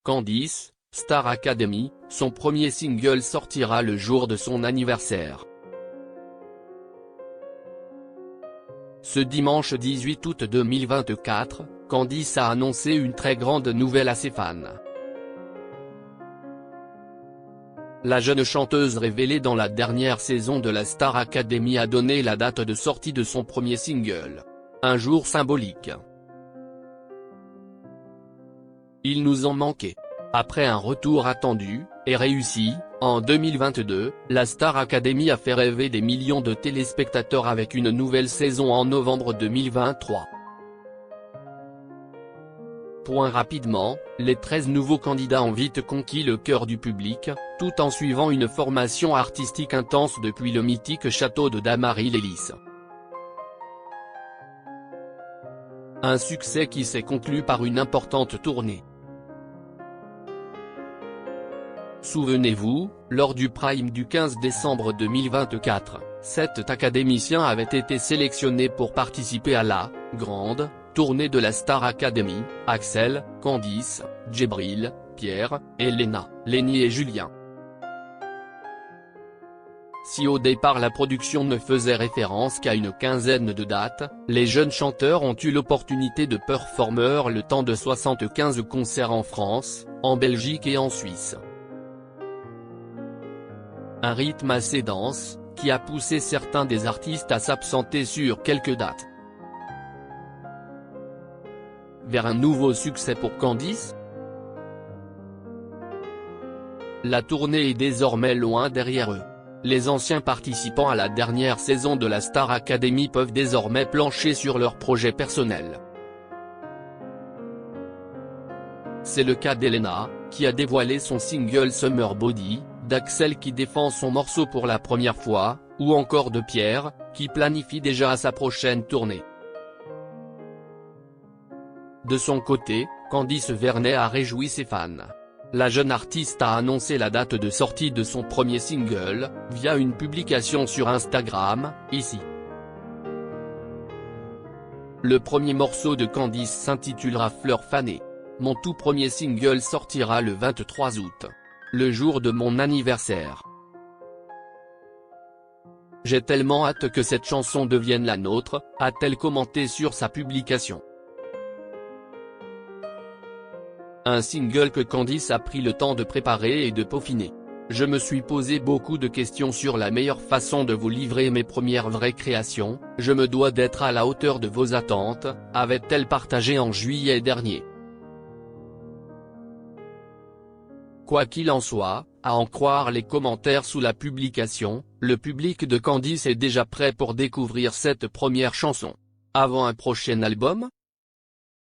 Candice, Star Academy, son premier single sortira le jour de son anniversaire. Ce dimanche 18 août 2024, Candice a annoncé une très grande nouvelle à ses fans. La jeune chanteuse révélée dans la dernière saison de la Star Academy a donné la date de sortie de son premier single. Un jour symbolique. Il nous en manquait. Après un retour attendu, et réussi, en 2022, la Star Academy a fait rêver des millions de téléspectateurs avec une nouvelle saison en novembre 2023. Rapidement, les 13 nouveaux candidats ont vite conquis le cœur du public, tout en suivant une formation artistique intense depuis le mythique château de Damary-lès-Lys. Un succès qui s'est conclu par une importante tournée. Souvenez-vous, lors du Prime du 15 décembre 2024, 7 académiciens avaient été sélectionnés pour participer à la « grande » tournée de la Star Academy: Axel, Candice, Djibril, Pierre, Elena, Lenny et Julien. Si au départ la production ne faisait référence qu'à une quinzaine de dates, les jeunes chanteurs ont eu l'opportunité de performer le temps de 75 concerts en France, en Belgique et en Suisse. Un rythme assez dense, qui a poussé certains des artistes à s'absenter sur quelques dates. Vers un nouveau succès pour Candice? La tournée est désormais loin derrière eux. Les anciens participants à la dernière saison de la Star Academy peuvent désormais plancher sur leurs projets personnels. C'est le cas d'Elena, qui a dévoilé son single Summer Body, d'Axel qui défend son morceau pour la première fois, ou encore de Pierre, qui planifie déjà sa prochaine tournée. De son côté, Candice Vernet a réjoui ses fans. La jeune artiste a annoncé la date de sortie de son premier single, via une publication sur Instagram, ici. Le premier morceau de Candice s'intitulera Fleur fanée. Mon tout premier single sortira le 23 août. Le jour de mon anniversaire. J'ai tellement hâte que cette chanson devienne la nôtre, a-t-elle commenté sur sa publication. Un single que Candice a pris le temps de préparer et de peaufiner. Je me suis posé beaucoup de questions sur la meilleure façon de vous livrer mes premières vraies créations, je me dois d'être à la hauteur de vos attentes, avait-elle partagé en juillet dernier. Quoi qu'il en soit, à en croire les commentaires sous la publication, le public de Candice est déjà prêt pour découvrir cette première chanson. Avant un prochain album?